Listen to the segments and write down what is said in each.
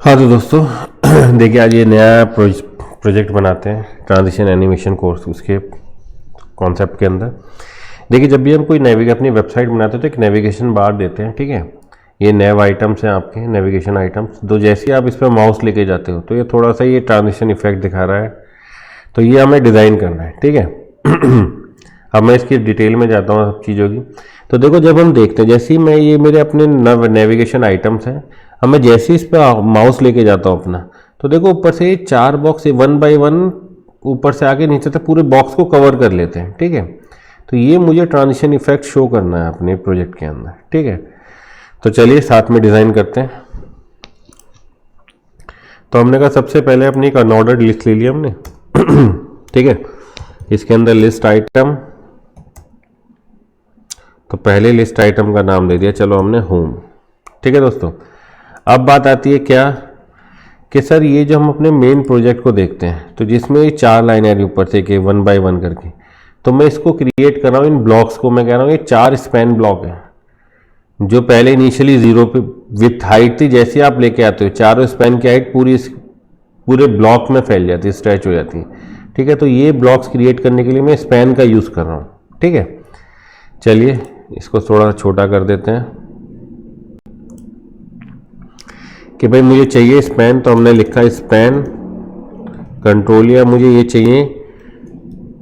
हाँ तो दोस्तों देखिए आज ये नया प्रोजेक्ट बनाते हैं ट्रांजिशन एनिमेशन कोर्स उसके कॉन्सेप्ट के अंदर। देखिए जब भी हम कोई अपनी वेबसाइट बनाते हैं तो एक नेविगेशन बार देते हैं, ठीक है। ये नैव आइटम्स हैं आपके नेविगेशन आइटम्स, तो जैसे ही आप इस पर माउस लेके जाते हो तो ये थोड़ा सा ये ट्रांजिशन इफेक्ट दिखा रहा है, तो ये हमें डिज़ाइन करना है, ठीक है। अब मैं इसकी डिटेल में जाता हूँ सब चीज़ों की। तो देखो जब हम देखते हैं जैसे ही मैं ये मेरे अपने नेविगेशन आइटम्स हैं, अब मैं जैसे ही इस पर माउस लेके जाता हूँ अपना, तो देखो ऊपर से ये 4 बॉक्स वन बाय वन ऊपर से आके नीचे तक पूरे बॉक्स को कवर कर लेते हैं, ठीक है। तो ये मुझे ट्रांजिशन इफेक्ट शो करना है अपने प्रोजेक्ट के अंदर, ठीक है। तो चलिए साथ में डिज़ाइन करते हैं। तो हमने कहा सबसे पहले अपनी एक अनऑर्डर्ड लिस्ट ले लिया हमने ठीक है। इसके अंदर लिस्ट आइटम, तो पहले लिस्ट आइटम का नाम दे दिया चलो हमने होम, ठीक है दोस्तों। अब बात आती है क्या कि सर ये जो हम अपने मेन प्रोजेक्ट को देखते हैं तो जिसमें ये 4 लाइन है ऊपर से कि 1 बाय 1 करके, तो मैं इसको क्रिएट कर रहा हूँ इन ब्लॉक्स को। मैं कह रहा हूँ ये 4 स्पैन ब्लॉक है जो पहले इनिशियली 0 पे विथ हाइट थी, जैसे आप लेके आते हो चारों स्पैन की हाइट पूरे ब्लॉक में फैल जाती है, स्ट्रेच हो जाती है, ठीक है। तो ये ब्लॉक्स क्रिएट करने के लिए मैं स्पैन का यूज़ कर रहा हूँ, ठीक है। चलिए इसको थोड़ा छोटा कर देते हैं कि भाई मुझे चाहिए स्पैन, तो हमने लिखा स्पैन कंट्रोल या मुझे ये चाहिए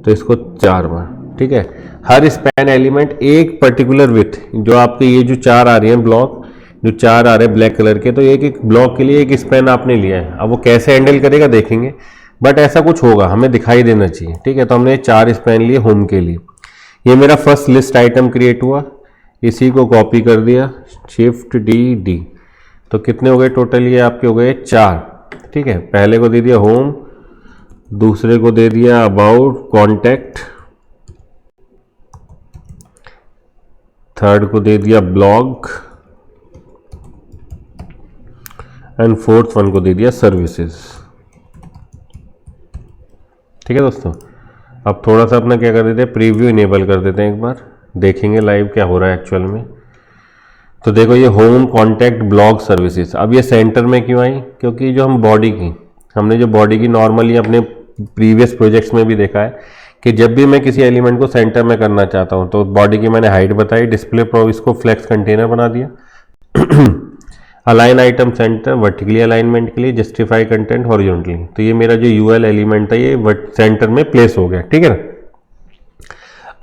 तो इसको 4 बार, ठीक है। हर स्पैन एलिमेंट एक पर्टिकुलर विथ, जो आपके ये जो 4 आ रही हैं ब्लॉक, जो 4 आ रहे हैं ब्लैक कलर के, तो एक एक ब्लॉक के लिए एक स्पैन आपने लिया है। अब वो कैसे हैंडल करेगा देखेंगे, बट ऐसा कुछ होगा हमें दिखाई देना चाहिए, ठीक है। तो हमने 4 स्पैन लिए होम के लिए। ये मेरा फर्स्ट लिस्ट आइटम क्रिएट हुआ, इसी को कॉपी कर दिया शिफ्ट डी, तो कितने हो गए टोटल, ये आपके हो गए 4, ठीक है। पहले को दे दिया होम, दूसरे को दे दिया अबाउट कॉन्टैक्ट, थर्ड को दे दिया ब्लॉग एंड फोर्थ वन को दे दिया सर्विसेज, ठीक है दोस्तों। अब थोड़ा सा अपना क्या कर देते हैं, प्रीव्यू इनेबल कर देते हैं, एक बार देखेंगे लाइव क्या हो रहा है एक्चुअल में। तो देखो ये होम कॉन्टैक्ट ब्लॉग सर्विसेज, अब ये सेंटर में क्यों आई, क्योंकि जो हम बॉडी की, हमने जो बॉडी की नॉर्मली अपने प्रीवियस प्रोजेक्ट्स में भी देखा है कि जब भी मैं किसी एलिमेंट को सेंटर में करना चाहता हूं तो बॉडी की मैंने हाइट बताई, डिस्प्ले प्रो इसको फ्लेक्स कंटेनर बना दिया align item centre vertically alignment के लिए, जस्टिफाई कंटेंट हॉरिजॉन्टली, तो ये मेरा जो यूएल एलिमेंट था ये सेंटर में प्लेस हो गया, ठीक है ना।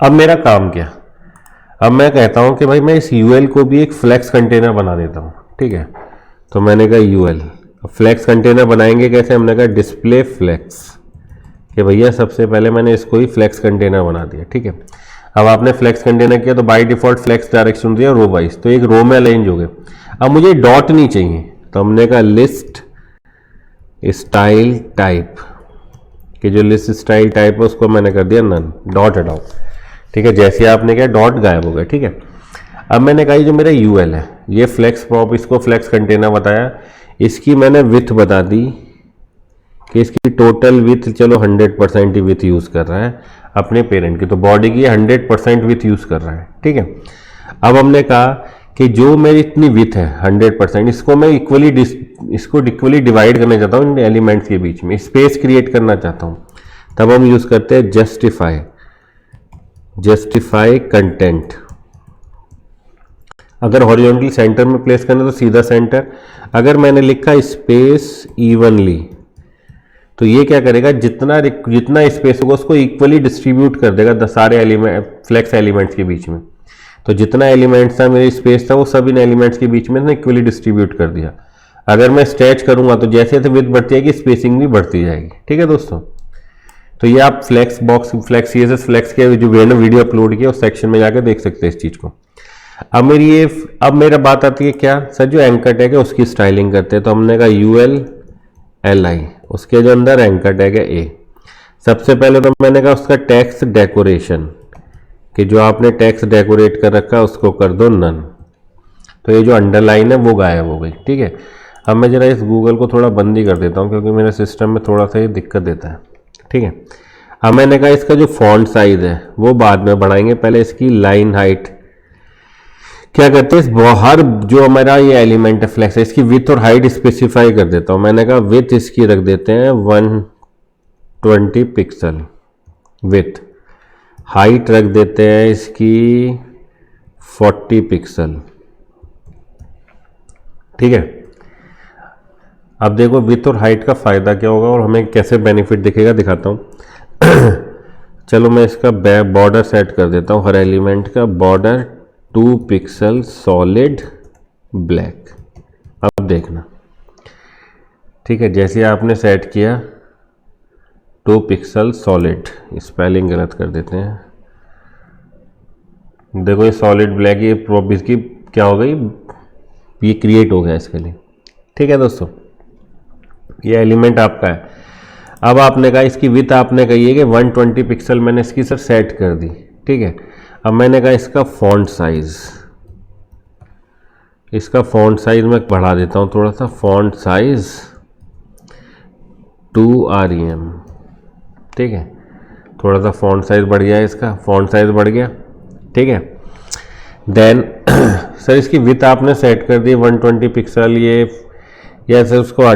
अब मेरा काम क्या, अब मैं कहता हूं कि भाई मैं इस यूएल को भी एक फ्लेक्स कंटेनर बना देता हूं, ठीक है। तो मैंने कहा यूएल फ्लेक्स कंटेनर बनाएंगे कैसे, हमने कहा डिस्प्ले फ्लेक्स, कि भैया सबसे पहले मैंने इसको ही फ्लेक्स कंटेनर बना दिया, ठीक है। अब आपने फ्लेक्स कंटेनर किया तो बाय डिफॉल्ट फ्लेक्स डायरेक्शन दिया रो वाइज, तो एक रो में अलाइन हो गए। अब मुझे डॉट नहीं चाहिए, तो हमने कहा लिस्ट स्टाइल टाइप, कि जो लिस्ट स्टाइल टाइप है उसको मैंने कर दिया नन, डॉट हटाओ, ठीक है। जैसे आपने क्या डॉट गायब हो गया, ठीक है। अब मैंने कहा जो मेरा यूएल है ये फ्लेक्स प्रॉप, इसको फ्लेक्स कंटेनर बताया, इसकी मैंने विथ बता दी कि इसकी टोटल विथ चलो 100% ही विथ यूज़ कर रहा है अपने पेरेंट की, तो बॉडी की 100% विथ यूज़ कर रहा है, ठीक है। अब हमने कहा कि जो मेरी इतनी विथ है 100%, इसको मैं इक्वली डिवाइड करना चाहता हूँ इन एलिमेंट्स के बीच में, स्पेस क्रिएट करना चाहता हूँ, तब हम यूज़ करते हैं जस्टिफाई कंटेंट। अगर हॉरिजॉन्टली सेंटर में प्लेस करना तो सीधा सेंटर, अगर मैंने लिखा स्पेस इवनली तो ये क्या करेगा, जितना स्पेस होगा उसको इक्वली डिस्ट्रीब्यूट कर देगा सारे एलिमेंट फ्लेक्स एलिमेंट्स के बीच में। तो जितना एलिमेंट्स था मेरे स्पेस था वो सब इन एलिमेंट्स के बीच में ना इक्वली डिस्ट्रीब्यूट कर दिया। अगर मैं स्ट्रेच करूंगा तो जैसे जैसे विड्थ बढ़ती जाएगी स्पेसिंग भी बढ़ती जाएगी, ठीक है दोस्तों। तो ये आप flex box flex CSS flex के जो वीडियो अपलोड किया उस सेक्शन में जाकर देख सकते हैं इस चीज़ को। अब मेरा बात आती है क्या सर, जो एंकर टैग है उसकी स्टाइलिंग करते हैं, तो हमने कहा ULLI, उसके जो अंदर एंकर टैग है A। सबसे पहले तो मैंने कहा उसका टेक्स्ट डेकोरेशन, कि जो आपने टेक्स्ट डेकोरेट कर रखा है उसको कर दो नन, तो ये जो अंडरलाइन है वो गायब हो गई, ठीक है। अब मैं जरा इस गूगल को थोड़ा बंद ही कर देता हूँ क्योंकि मेरे सिस्टम में थोड़ा सा ये दिक्कत देता है, ठीक है। अब मैंने कहा इसका जो फॉन्ट साइज है वो बाद में बढ़ाएंगे, पहले इसकी लाइन हाइट क्या करते हैं, हर जो हमारा ये एलिमेंट है फ्लेक्स है, इसकी विथ और हाइट स्पेसिफाई कर देता हूँ। मैंने कहा विथ इसकी रख देते हैं 120 पिक्सल विथ, हाइट रख देते हैं इसकी 40 पिक्सल, ठीक है। अब देखो विथ और हाइट का फ़ायदा क्या होगा और हमें कैसे बेनिफिट दिखेगा दिखाता हूँ। चलो मैं इसका बॉर्डर सेट कर देता हूँ, हर एलिमेंट का बॉर्डर 2 पिक्सल सॉलिड ब्लैक। अब देखना, ठीक है, जैसे आपने सेट किया 2 पिक्सल सॉलिड, स्पेलिंग गलत कर देते हैं, देखो ये सॉलिड ब्लैक, ये प्रॉपर्टीज की क्या हो गई, ये क्रिएट हो गया इसके लिए, ठीक है दोस्तों। ये एलिमेंट आपका है। अब आपने कहा इसकी विथ आपने कही है कि 120 पिक्सल, मैंने इसकी सर सेट कर दी, ठीक है। अब मैंने कहा इसका फॉन्ट साइज, इसका फॉन्ट साइज मैं बढ़ा देता हूँ थोड़ा सा, फॉन्ट साइज 2 rem, ठीक है, थोड़ा सा फॉन्ट साइज बढ़ गया, इसका फॉन्ट साइज बढ़ गया, ठीक है। देन सर इसकी विथ आपने सेट कर दी 120 पिक्सल, ये सर इसको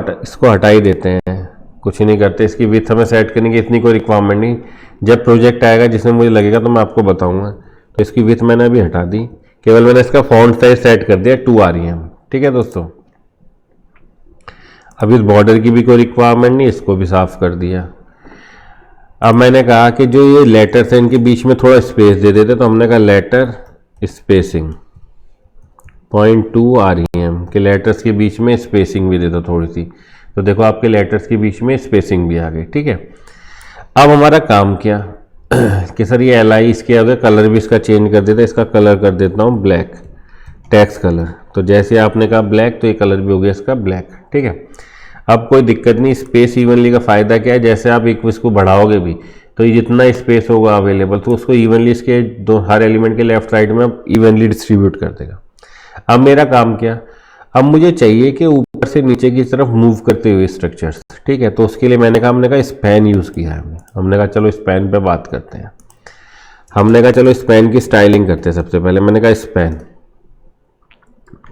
हटा ही देते हैं, कुछ नहीं करते, इसकी विथ हमें सेट करने की इतनी कोई रिक्वायरमेंट नहीं, जब प्रोजेक्ट आएगा जिसमें मुझे लगेगा तो मैं आपको बताऊंगा। तो इसकी विथ मैंने अभी हटा दी, केवल मैंने इसका फॉन्ट साइज सेट कर दिया 2 rem, ठीक है दोस्तों। अब इस बॉर्डर की भी कोई रिक्वायरमेंट नहीं, इसको भी साफ कर दिया। अब मैंने कहा कि जो ये लेटर्स हैं इनके बीच में थोड़ा स्पेस दे देते, तो हमने कहा लेटर स्पेसिंग 0.2 rem के लेटर्स के बीच में स्पेसिंग भी दे दो थोड़ी सी, तो देखो आपके लेटर्स के बीच में स्पेसिंग भी आ गई, ठीक है। अब हमारा काम क्या कि सर ये LI इसके हो गया, कलर भी इसका चेंज कर देता, इसका कलर कर देता हूँ ब्लैक, टेक्स्ट कलर, तो जैसे आपने कहा ब्लैक तो ये कलर भी हो गया इसका ब्लैक, ठीक है। अब कोई दिक्कत नहीं, स्पेस इवनली का फ़ायदा क्या है, जैसे आप एक इसको बढ़ाओगे भी तो ये जितना स्पेस होगा अवेलेबल तो उसको इवनली इसके दो हर एलिमेंट के लेफ्ट राइट में इवनली डिस्ट्रीब्यूट कर देगा। अब मेरा काम क्या, अब मुझे चाहिए कि ऊपर से नीचे की तरफ मूव करते हुए स्ट्रक्चर्स, ठीक है। तो उसके लिए हमने कहा स्पैन यूज़ किया है, हमने कहा चलो स्पैन पे बात करते हैं। हमने कहा चलो स्पैन की स्टाइलिंग करते हैं सबसे पहले, मैंने कहा स्पैन,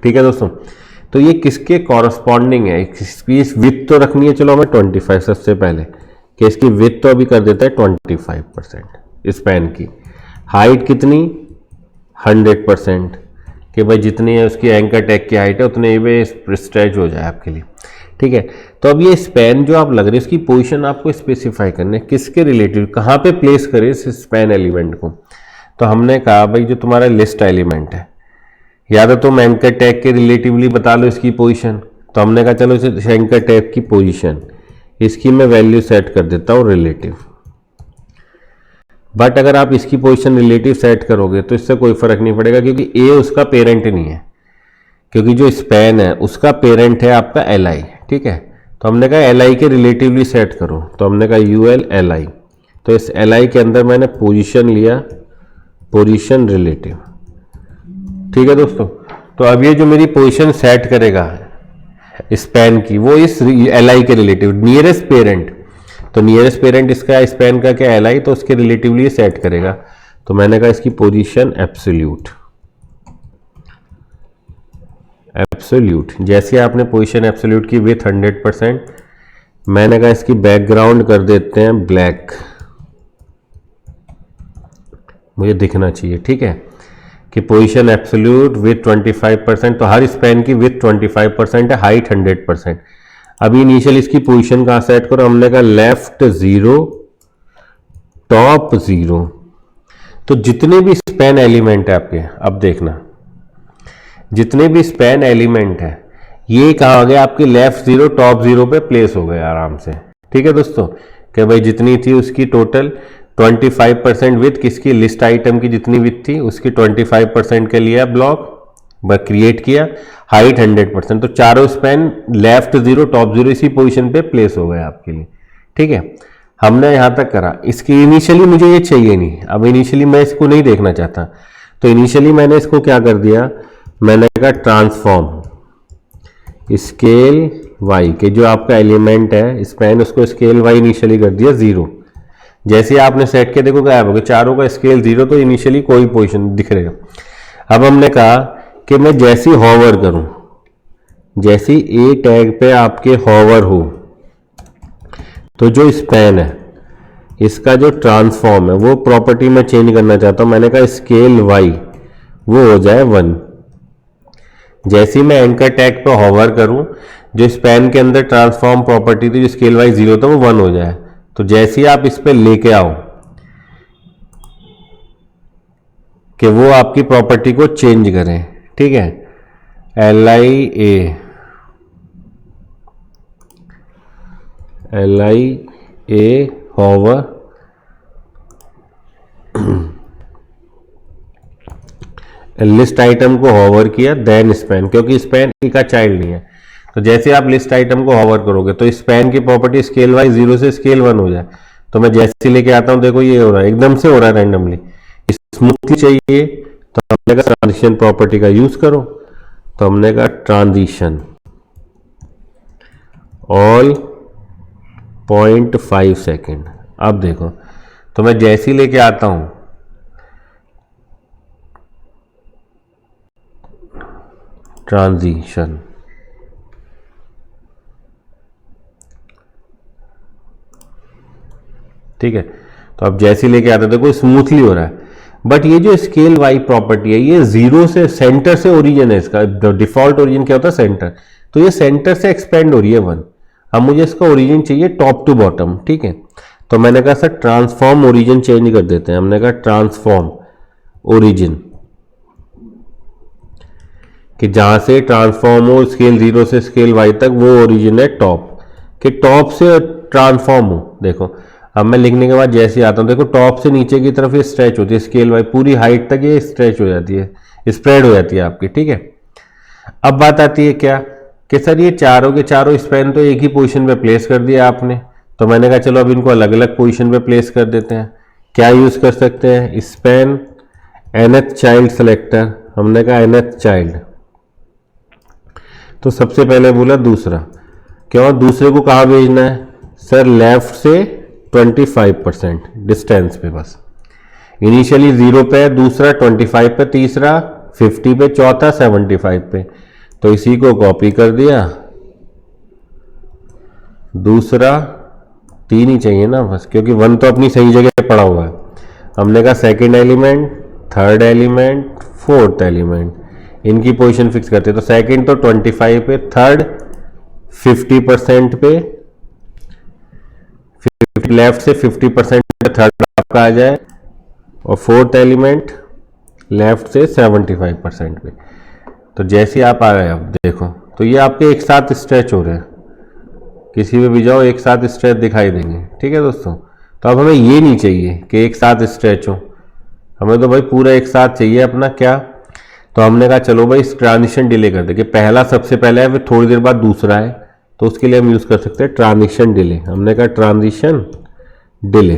ठीक है दोस्तों। तो ये किसके कॉरस्पॉन्डिंग है, इसकी विथ तो रखनी है, चलो हमें 25 सबसे पहले, कि इसकी विथ तो अभी कर देता है 25% स्पैन की, हाइट कितनी 100%, कि भाई जितनी है उसकी एंकर टैग की हाइट है उतने ही स्ट्रेच हो जाए आपके लिए, ठीक है। तो अब ये स्पैन जो आप लग रही है इसकी पोजीशन आपको स्पेसिफाई करनी है, किसके रिलेटिव, कहाँ पे प्लेस करे इस स्पैन एलिमेंट को। तो हमने कहा भाई जो तुम्हारा लिस्ट एलिमेंट है, या तो तुम एंकर टैग के रिलेटिवली बता लो इसकी पोजीशन, तो हमने कहा चलो इस एंकर टैग की पोजीशन इसकी मैं वैल्यू सेट कर देता हूँ रिलेटिव। बट अगर आप इसकी पोजीशन रिलेटिव सेट करोगे तो इससे कोई फर्क नहीं पड़ेगा, क्योंकि ए उसका पेरेंट नहीं है, क्योंकि जो स्पैन है उसका पेरेंट है आपका LI, ठीक है। तो हमने कहा LI के रिलेटिवली सेट करो, तो हमने कहा UL LI, तो इस LI के अंदर मैंने पोजीशन लिया, पोजीशन रिलेटिव, ठीक है दोस्तों। तो अब ये जो मेरी पोजीशन सेट करेगा स्पैन की वो इस LI के रिलेटिव, नियरेस्ट पेरेंट, तो नियरेस्ट पेरेंट इसका स्पैन का क्या LI, तो उसके रिलेटिवली सेट करेगा। तो मैंने कहा इसकी पोजीशन एब्सोल्यूट, एब्सोल्यूट, जैसे आपने पोजीशन एब्सोल्यूट की विथ 100%, मैंने कहा इसकी बैकग्राउंड कर देते हैं ब्लैक, मुझे दिखना चाहिए, ठीक है, कि पोजीशन एब्सोल्यूट विथ 25%, तो हर स्पैन की विथ 25% है, हाइट 100%। अभी इनिशियल इसकी पोजीशन कहाँ सेट करो, हमने कहा लेफ्ट 0 टॉप 0, तो जितने भी स्पैन एलिमेंट है आपके, अब देखना जितने भी स्पैन एलिमेंट है ये कहाँ आ गए आपके लेफ्ट 0 टॉप 0 पे प्लेस हो गए आराम से, ठीक है दोस्तों। कि भाई जितनी थी उसकी टोटल 25% विथ, किसकी लिस्ट आइटम की जितनी विथ थी उसकी 25% के लिए ब्लॉक क्रिएट किया, हाइट 100%, तो चारों स्पैन लेफ्ट 0 टॉप 0 इसी पोजीशन पे प्लेस हो गए आपके लिए, ठीक है। हमने यहाँ तक करा, इसकी इनिशियली मुझे ये चाहिए नहीं, अब इनिशियली मैं इसको नहीं देखना चाहता, तो इनिशियली मैंने इसको क्या कर दिया, मैंने कहा ट्रांसफॉर्म स्केल Y के जो आपका एलिमेंट है स्पैन, उसको स्केल Y इनिशियली कर दिया 0, जैसे आपने सेट के देखो गायब हो गया, चारों का स्केल 0, तो इनिशियली कोई पोजीशन दिख रहेगा। अब हमने कहा कि मैं जैसी हॉवर करूं, जैसी ए टैग पे आपके हॉवर हो, तो जो स्पैन है इसका जो ट्रांसफॉर्म है वो प्रॉपर्टी मैं चेंज करना चाहता हूं। मैंने कहा स्केल वाई वो हो जाए 1। जैसे ही मैं एंकर टैग पे हॉवर करूं, जो स्पैन के अंदर ट्रांसफॉर्म प्रॉपर्टी थी जो स्केल वाई 0 था वो 1 हो जाए। तो जैसे ही आप इस पे लेके आओ कि वो आपकी प्रॉपर्टी को चेंज करें, ठीक है, L I A hover list item को हॉवर किया देन स्पैन, क्योंकि स्पैन ई का चाइल्ड नहीं है। तो जैसे आप लिस्ट आइटम को हॉवर करोगे तो स्पैन की प्रॉपर्टी स्केल वाइज 0 से स्केल 1 हो जाए। तो मैं जैसे लेके आता हूं, देखो ये हो रहा है, एकदम से हो रहा है रैंडमली। स्मूथली चाहिए तो हमने कहा ट्रांजिशन प्रॉपर्टी का यूज करो। तो हमने कहा ट्रांजिशन ऑल 0.5 सेकेंड। अब देखो, तो मैं जैसे ही लेके आता हूं ट्रांजिशन, ठीक है, तो अब जैसे ही लेके आते हैं देखो स्मूथली हो रहा है। बट ये जो स्केल वाई प्रॉपर्टी है ये 0 से सेंटर से ओरिजिन है, इसका डिफॉल्ट ओरिजिन क्या होता है सेंटर, तो ये सेंटर से एक्सपेंड हो रही है 1। अब मुझे इसका ओरिजिन चाहिए टॉप टू बॉटम, ठीक है। तो मैंने कहा सर ट्रांसफॉर्म ओरिजिन चेंज कर देते हैं। हमने कहा ट्रांसफॉर्म ओरिजिन, कि जहां से ट्रांसफॉर्म हो स्केल 0 से स्केल वाई तक वो ओरिजिन है टॉप, कि टॉप से ट्रांसफॉर्म हो। देखो अब मैं लिखने के बाद जैसे आता हूं, देखो टॉप से नीचे की तरफ ये स्ट्रेच होती है स्केल वाई, पूरी हाइट तक ये स्ट्रेच हो जाती है, स्प्रेड हो जाती है आपकी, ठीक है। अब बात आती है क्या कि सर ये चारों के चारों स्पैन तो एक ही पोजीशन पे प्लेस कर दिया आपने। तो मैंने कहा चलो अब इनको अलग अलग पोजीशन पे प्लेस कर देते हैं। क्या यूज कर सकते हैं, स्पैन nth चाइल्ड सेलेक्टर। हमने कहा nth चाइल्ड, तो सबसे पहले बोला दूसरा, क्यों दूसरे को कहाँ भेजना है सर, लेफ्ट से 25% डिस्टेंस पे, बस इनिशियली 0 पे, दूसरा 25 पे, तीसरा 50 पे, चौथा 75 पे। तो इसी को कॉपी कर दिया, दूसरा 3 ही चाहिए ना बस, क्योंकि 1 तो अपनी सही जगह पड़ा हुआ है। हमने कहा second element, third element, fourth element, इनकी पोजीशन फिक्स करते हैं। तो सेकेंड तो 25 पे, थर्ड 50% पे, लेफ्ट से 50% थर्ड आपका आ जाए, और फोर्थ एलिमेंट लेफ्ट से 75% पे। तो जैसे आप आ गए, अब देखो तो ये आपके एक साथ स्ट्रेच हो रहे हैं, किसी में भी जाओ एक साथ स्ट्रेच दिखाई देंगे, ठीक है दोस्तों। तो अब हमें ये नहीं चाहिए कि एक साथ स्ट्रेच हो, हमें तो भाई पूरा एक साथ चाहिए अपना क्या। तो हमने कहा चलो भाई इस ट्रांजिशन डिले कर दे, कि पहला सबसे पहला है फिर थोड़ी देर बाद दूसरा है, तो उसके लिए हम यूज कर सकते हैं ट्रांजिशन डिले। हमने कहा ट्रांजिशन डिले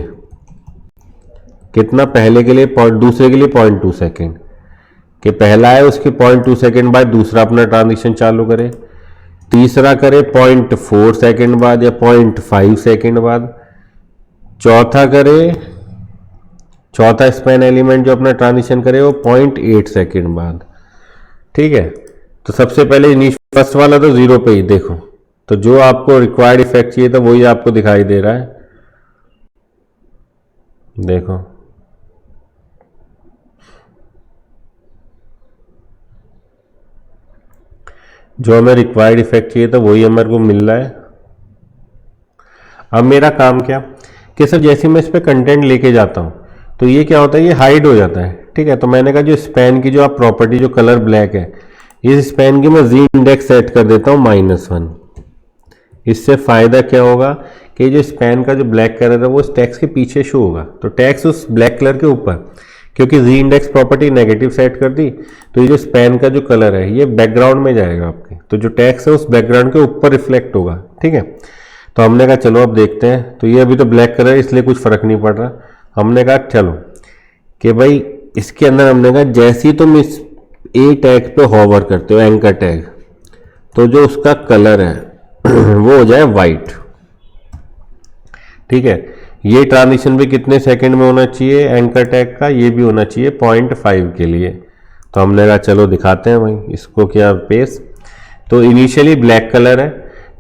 कितना, पहले के लिए दूसरे के लिए 0.2 सेकेंड, कि पहला है उसके 0.2 सेकेंड बाद दूसरा अपना ट्रांजिशन चालू करे, तीसरा करे 0.4 सेकेंड बाद या 0.5 सेकेंड बाद, चौथा करे, चौथा स्पैन एलिमेंट जो अपना ट्रांजिशन करे वो 0.8 सेकेंड बाद, ठीक है। तो सबसे पहले फर्स्ट वाला तो 0 पे ही देखो, तो जो आपको रिक्वायर्ड इफेक्ट चाहिए था वही आपको दिखाई दे रहा है, देखो जो हमें रिक्वायर्ड इफेक्ट चाहिए था वही हमारे को मिल रहा है। अब मेरा काम क्या कि सर जैसे मैं इस पर कंटेंट लेके जाता हूं तो ये क्या होता है, ये हाइड हो जाता है, ठीक है। तो मैंने कहा जो स्पैन की जो आप प्रॉपर्टी जो कलर ब्लैक है, इस स्पैन की मैं जी इंडेक्स सेट कर देता हूं -1। इससे फायदा क्या होगा कि जो स्पैन का जो ब्लैक कलर है वो उस टेक्स्ट के पीछे शो होगा, तो टेक्स्ट उस ब्लैक कलर के ऊपर, क्योंकि जी इंडेक्स प्रॉपर्टी नेगेटिव सेट कर दी, तो ये जो स्पैन का जो कलर है ये बैकग्राउंड में जाएगा आपके, तो जो टेक्स्ट है उस बैकग्राउंड के ऊपर रिफ्लेक्ट होगा, ठीक है। तो हमने कहा चलो अब देखते हैं, तो ये अभी तो ब्लैक कलर है इसलिए कुछ फर्क नहीं पड़ रहा। हमने कहा चलो कि भाई इसके अंदर हमने कहा जैसे ही तुम इस ए टैग पे हॉवर करते हो, एंकर टैग, तो जो उसका कलर है वो हो जाए वाइट, ठीक है। ये ट्रांजिशन भी कितने सेकंड में होना चाहिए एंकर टैग का, ये भी होना चाहिए 0.5 के लिए, तो हमने कहा चलो दिखाते हैं भाई इसको क्या पेस। तो इनिशियली ब्लैक कलर है,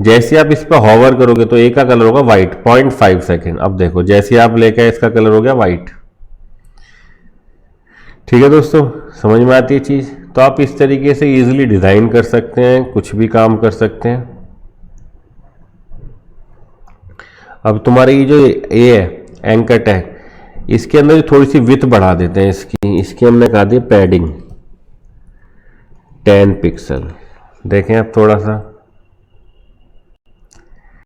जैसे आप इस पर हॉवर करोगे तो एक का कलर होगा व्हाइट 0.5 सेकेंड। अब देखो जैसे आप लेके इसका कलर हो गया व्हाइट। ठीक है दोस्तों, समझ में आती है चीज़। तो आप इस तरीके से इजीली डिज़ाइन कर सकते हैं, कुछ भी काम कर सकते हैं। अब तुम्हारी ये जो ये है एंकर टैग, इसके अंदर थोड़ी सी विड्थ बढ़ा देते हैं इसकी हमने कहा दी पैडिंग 10 पिक्सल। देखें आप थोड़ा सा